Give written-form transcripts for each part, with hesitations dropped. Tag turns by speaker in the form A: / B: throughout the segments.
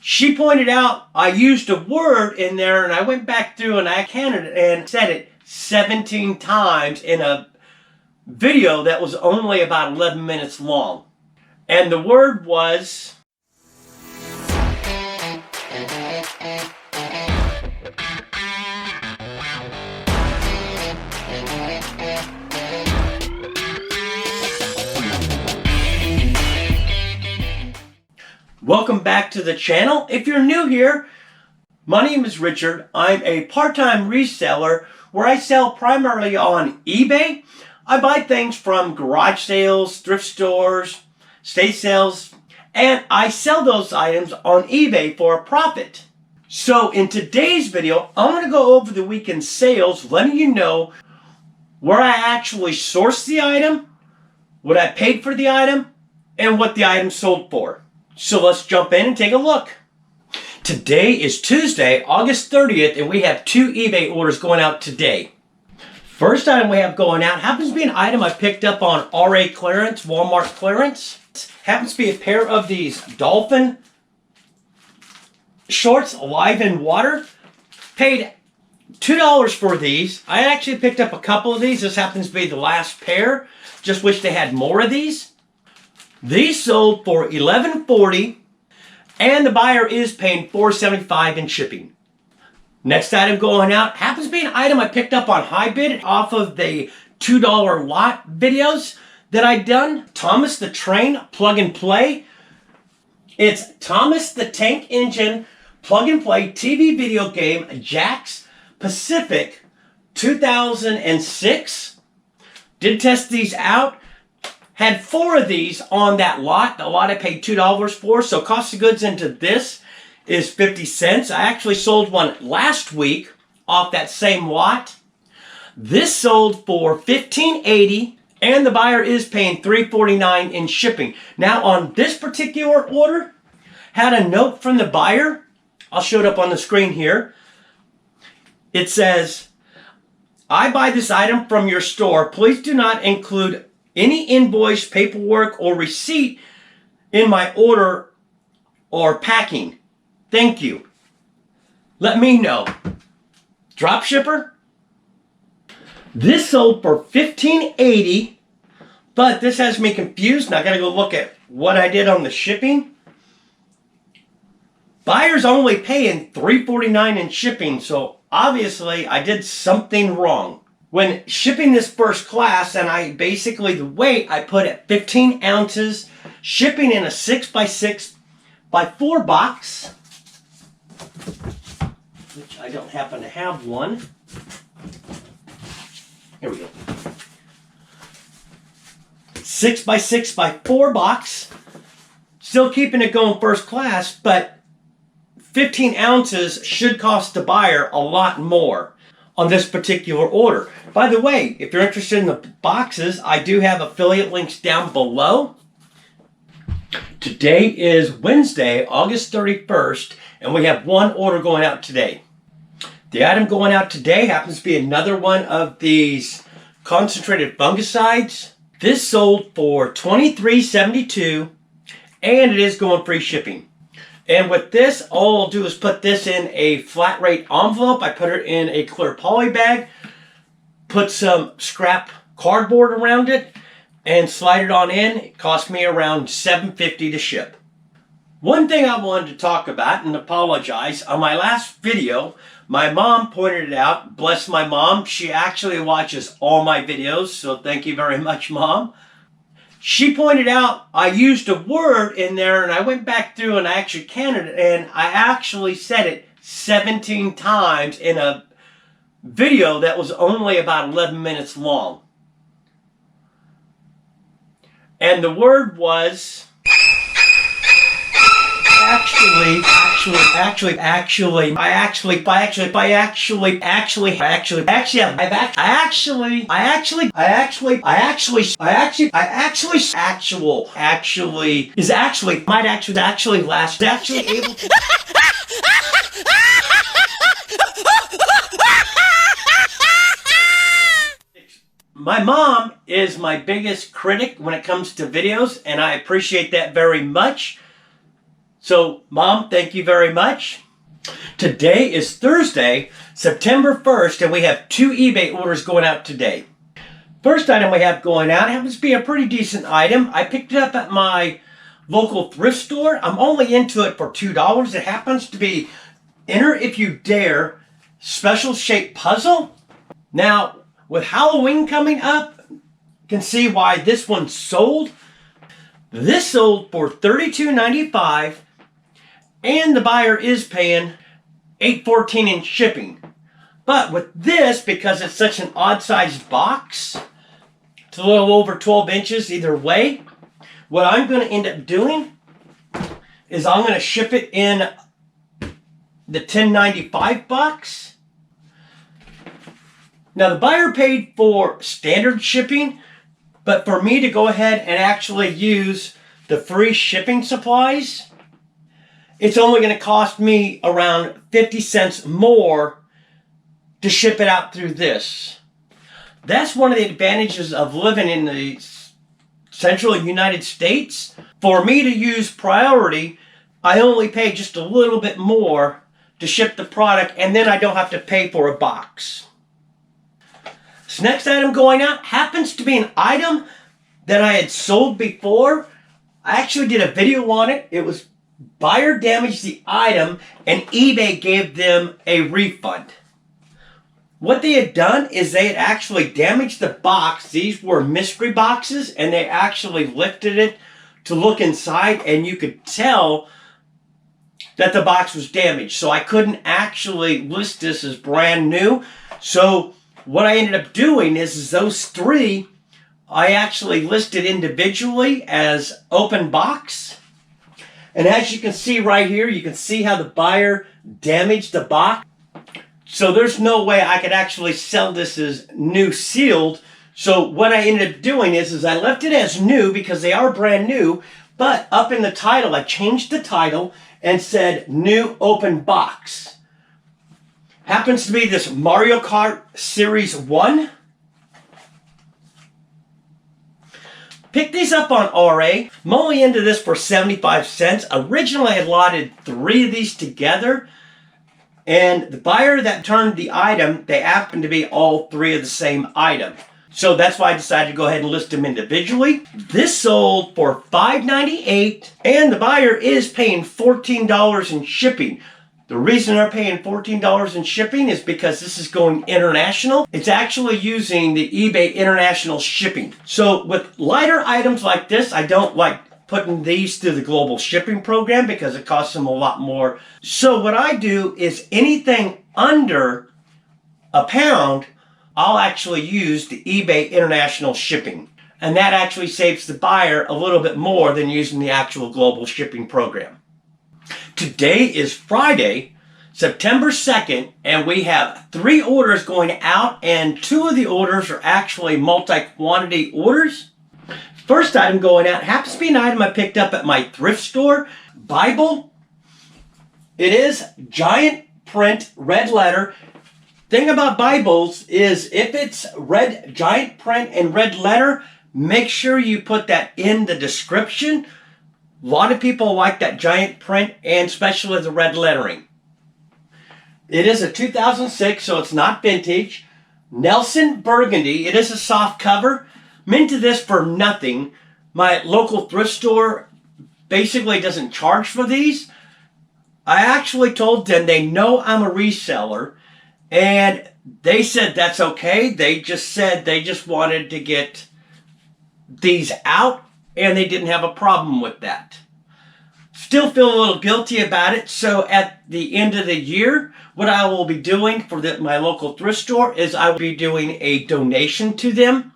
A: She pointed out I used a word in there, and I went back through and I counted it and said it 17 times in a video that was only about 11 minutes long. And the word was... Welcome back to the channel. If you're new here, my name is Richard. I'm a part-time reseller where I sell primarily on eBay. I buy things from garage sales, thrift stores, estate sales, and I sell those items on eBay for a profit. So in today's video, I'm going to go over the weekend sales, letting you know where I actually sourced the item, what I paid for the item, and what the item sold for. So let's jump in and take a look. Today is Tuesday, August 30th, and we have 2 eBay orders going out today. First item we have going out happens to be an item I picked up on RA clearance, Walmart clearance. Happens to be a pair of these Dolphin shorts, Alive in Water. Paid $2 for these. I actually picked up a couple of these. This happens to be the last pair. Just wish they had more of these. These sold for $11.40, and the buyer is paying $4.75 in shipping. Next item going out happens to be an item I picked up on HiBid off of the $2 lot videos that I'd done. Thomas the Train Plug and Play. It's Thomas the Tank Engine Plug and Play TV video game Jax Pacific 2006. Did test these out. Had 4 of these on that lot. The lot I paid $2 for, so cost of goods into this is 50 cents. I actually sold one last week off that same lot. This sold for $15.80, and the buyer is paying $3.49 in shipping. Now on this particular order, had a note from the buyer. I'll show it up on the screen here. It says, "I buy this item from your store. Please do not include any invoice, paperwork, or receipt in my order or packing. Thank you. Let me know." Drop shipper. This sold for $15.80, but this has me confused, and I gotta go look at what I did on the shipping. Buyer's only paying $3.49 in shipping, so obviously I did something wrong. When shipping this first class, and the weight I put at 15 ounces, shipping in a 6x6x4 box, which I don't happen to have one. Here we go. 6x6x4 box, still keeping it going first class, but 15 ounces should cost the buyer a lot more on this particular order. By the way, if you're interested in the boxes, I do have affiliate links down below. Today is Wednesday, August 31st, and we have 1 order going out today. The item going out today happens to be another one of these concentrated fungicides. This sold for $23.72, and it is going free shipping. And with this, all I'll do is put this in a flat rate envelope. I put it in a clear poly bag, put some scrap cardboard around it, and slide it on in. It cost me around $7.50 to ship. One thing I wanted to talk about, and apologize, on my last video, my mom pointed it out. Bless my mom. She actually watches all my videos, so thank you very much, Mom. She pointed out I used a word in there, and I went back through and I actually counted it, and I actually said it 17 times in a video that was only about 11 minutes long. And the word was... Actually, able to... My mom is my biggest critic when it comes to videos, and I appreciate that very much. So, Mom, thank you very much. Today is Thursday, September 1st, and we have 2 eBay orders going out today. First item we have going out happens to be a pretty decent item. I picked it up at my local thrift store. I'm only into it for $2. It happens to be Enter If You Dare special shape puzzle. Now, with Halloween coming up, you can see why this one sold. This sold for $32.95, and the buyer is paying $8.14 in shipping. But with this, because it's such an odd-sized box, it's a little over 12 inches either way, what I'm going to end up doing is I'm going to ship it in the $10.95 box. Now, the buyer paid for standard shipping, but for me to go ahead and actually use the free shipping supplies, it's only going to cost me around 50 cents more to ship it out through this. That's one of the advantages of living in the central United States. For me to use priority, I only pay just a little bit more to ship the product, and then I don't have to pay for a box. This next item going out happens to be an item that I had sold before. I actually did a video on it. It was buyer damaged the item and eBay gave them a refund. What they had done is they had actually damaged the box. These were mystery boxes, and they actually lifted it to look inside, and you could tell that the box was damaged. So I couldn't actually list this as brand new. So what I ended up doing is those 3 I actually listed individually as open box. And as you can see right here, you can see how the buyer damaged the box. So there's no way I could actually sell this as new sealed. So what I ended up doing is I left it as new because they are brand new, but up in the title, I changed the title and said new open box. Happens to be this Mario Kart Series 1. Picked these up on RA. I'm only into this for 75 cents. Originally, I allotted 3 of these together. And the buyer that turned the item, they happened to be all 3 of the same item. So that's why I decided to go ahead and list them individually. This sold for $5.98, and the buyer is paying $14 in shipping. The reason they're paying $14 in shipping is because this is going international. It's actually using the eBay international shipping. So with lighter items like this, I don't like putting these through the global shipping program because it costs them a lot more. So what I do is anything under a pound, I'll actually use the eBay international shipping. And that actually saves the buyer a little bit more than using the actual global shipping program. Today is Friday, September 2nd, and we have 3 orders going out, and 2 of the orders are actually multi-quantity orders. First item going out happens to be an item I picked up at my thrift store, Bible. It is giant print, red letter. Thing about Bibles is if it's red giant print and red letter, make sure you put that in the description. A lot of people like that giant print, and especially the red lettering. It is a 2006, so it's not vintage. Nelson Burgundy. It is a soft cover. I'm into this for nothing. My local thrift store basically doesn't charge for these. I actually told them they know I'm a reseller, and they said that's okay. They just said they just wanted to get these out, and they didn't have a problem with that. Still feel a little guilty about it, so at the end of the year, what I will be doing for my local thrift store is I will be doing a donation to them,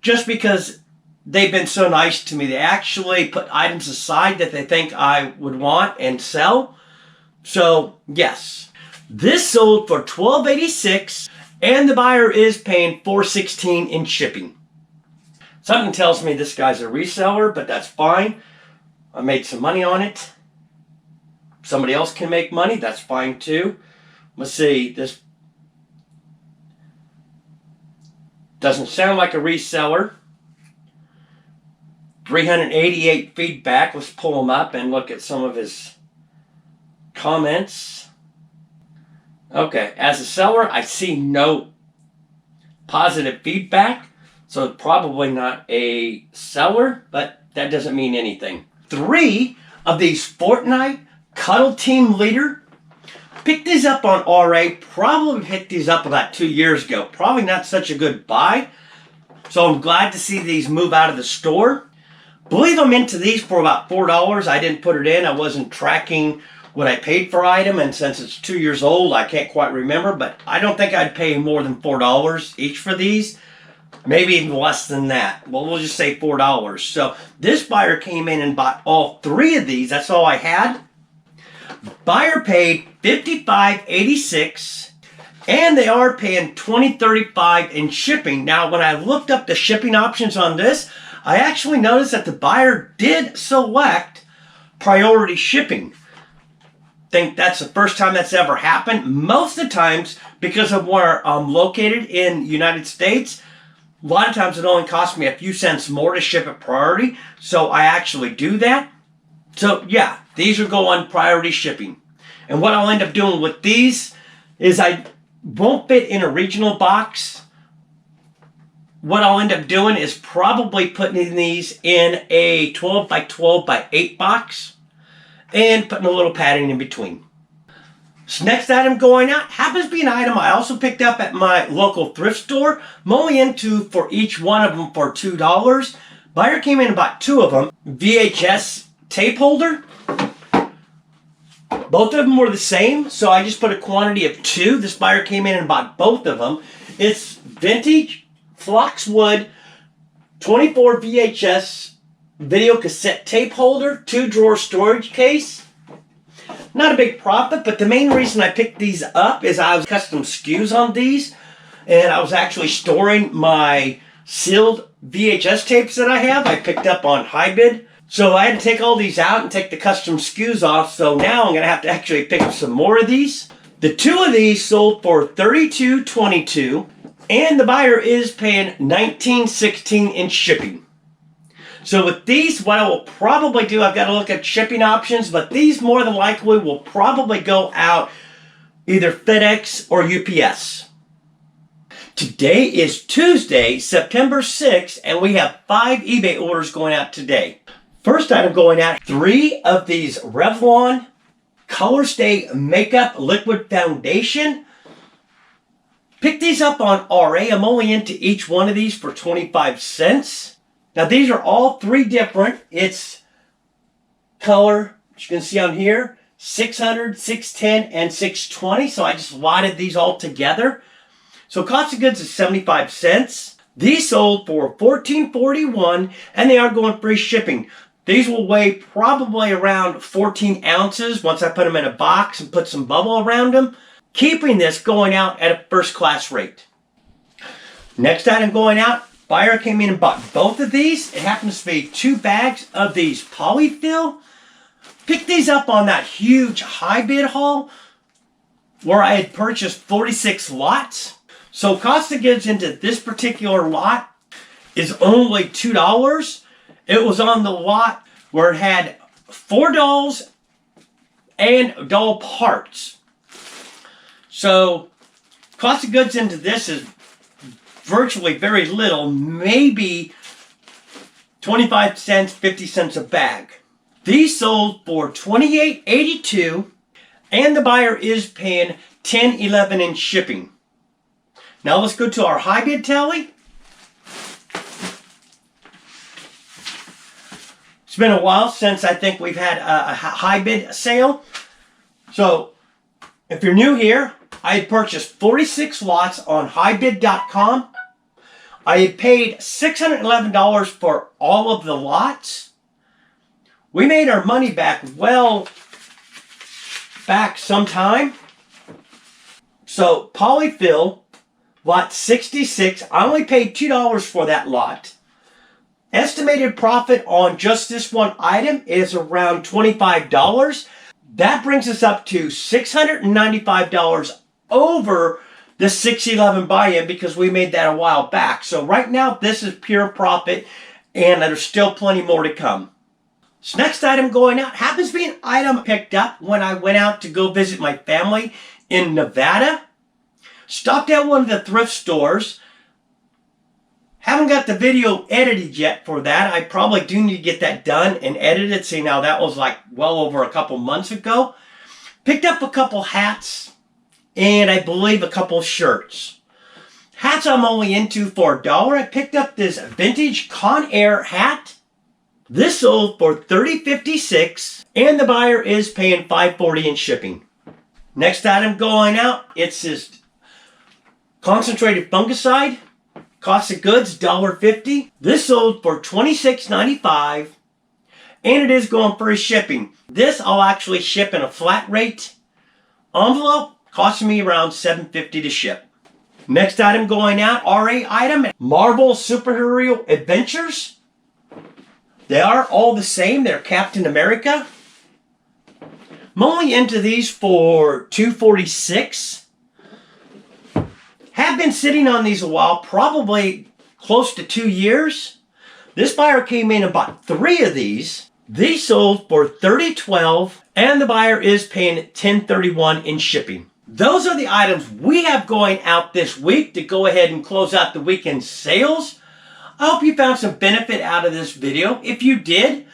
A: just because they've been so nice to me. They actually put items aside that they think I would want and sell. So, yes. This sold for $12.86, and the buyer is paying $4.16 in shipping. Something tells me this guy's a reseller, but that's fine. I made some money on it. Somebody else can make money, that's fine too. Let's see, this doesn't sound like a reseller. 388 feedback. Let's pull him up and look at some of his comments. Okay, as a seller, I see no positive feedback, so it's probably not a seller, but that doesn't mean anything. 3 of these Fortnite Cuddle Team Leader. Picked these up on RA, probably picked these up about 2 years ago. Probably not such a good buy, so I'm glad to see these move out of the store. Believe I'm into these for about $4. I didn't put it in. I wasn't tracking what I paid for item, and since it's 2 years old, I can't quite remember, but I don't think I'd pay more than $4 each for these. Maybe even less than that. Well, we'll just say $4. So this buyer came in and bought all 3 of these. That's all I had. Buyer paid $55.86, and they are paying $20.35 in shipping. Now, when I looked up the shipping options on this, I actually noticed that the buyer did select priority shipping. Think that's the first time that's ever happened. Most of the times, because of where I'm located in the United States, a lot of times it only costs me a few cents more to ship it priority, so I actually do that. So yeah, these will go on priority shipping. And what I'll end up doing with these is I won't fit in a regional box. What I'll end up doing is probably putting these in a 12 by 12 by 8 box and putting a little padding in between. This next item going out happens to be an item I also picked up at my local thrift store. I'm only into for each one of them for $2. Buyer came in and bought 2 of them. VHS tape holder. Both of them were the same, so I just put a quantity of 2. This buyer came in and bought both of them. It's vintage Floxwood 24 VHS video cassette tape holder, 2-drawer storage case. Not a big profit, but the main reason I picked these up is I was custom SKUs on these, and I was actually storing my sealed VHS tapes that I have. I picked up on HiBid. So I had to take all these out and take the custom SKUs off, so now I'm going to have to actually pick up some more of these. The 2 of these sold for $32.22, and the buyer is paying $19.16 in shipping. So with these, what I will probably do, I've got to look at shipping options, but these more than likely will probably go out either FedEx or UPS. Today is Tuesday, September 6th, and we have 5 eBay orders going out today. First item going out, 3 of these Revlon Color Stay Makeup Liquid Foundation. Pick these up on RA. I'm only into each one of these for 25 cents. Now these are all 3 different. It's color, as you can see on here, 600, 610, and 620. So I just lotted these all together. So cost of goods is 75 cents. These sold for $14.41, and they are going free shipping. These will weigh probably around 14 ounces once I put them in a box and put some bubble around them. Keeping this going out at a first class rate. Next item going out, buyer came in and bought both of these. It happens to be 2 bags of these Polyfill. Picked these up on that huge HiBid haul where I had purchased 46 lots. So cost of goods into this particular lot is only $2. It was on the lot where it had 4 dolls and doll parts. So cost of goods into this is virtually very little, maybe 25 cents, 50 cents a bag. These sold for $28.82, and the buyer is paying $10.11 in shipping. Now let's go to our HiBid tally. It's been a while since I think we've had a HiBid sale. So if you're new here, I had purchased 46 lots on HiBid.com. I had paid $611 for all of the lots. We made our money back back sometime. So Polyfill, lot 66, I only paid $2 for that lot. Estimated profit on just this one item is around $25. That brings us up to $695 over the $611 buy-in because we made that a while back. So right now, this is pure profit and there's still plenty more to come. This next item going out happens to be an item picked up when I went out to go visit my family in Nevada. Stopped at one of the thrift stores. Haven't got the video edited yet for that. I probably do need to get that done and edited. See, now that was like well over a couple months ago. Picked up a couple hats and I believe a couple shirts. Hats I'm only into for $1. I picked up this vintage Conair hat. This sold for $30.56 and the buyer is paying $5.40 in shipping. Next item going out, it's this concentrated fungicide. Cost of goods, $1.50. This sold for $26.95 and it is going free shipping. This I'll actually ship in a flat rate envelope, costing me around $7.50 to ship. Next item going out, RA item, Marvel Superhero Adventures. They are all the same. They're Captain America. I'm only into these for $2.46. Have been sitting on these a while, probably close to 2 years. This buyer came in and bought 3 of these. These sold for $30.12 and the buyer is paying $10.31 in shipping. Those are the items we have going out this week to go ahead and close out the weekend sales. I hope you found some benefit out of this video. If you did,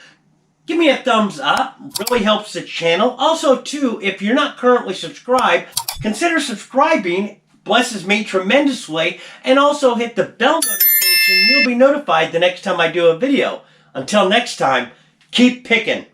A: give me a thumbs up. It really helps the channel. Also, too, if you're not currently subscribed, consider subscribing. Blesses me tremendously. And also hit the bell notification. You'll be notified the next time I do a video. Until next time, keep picking.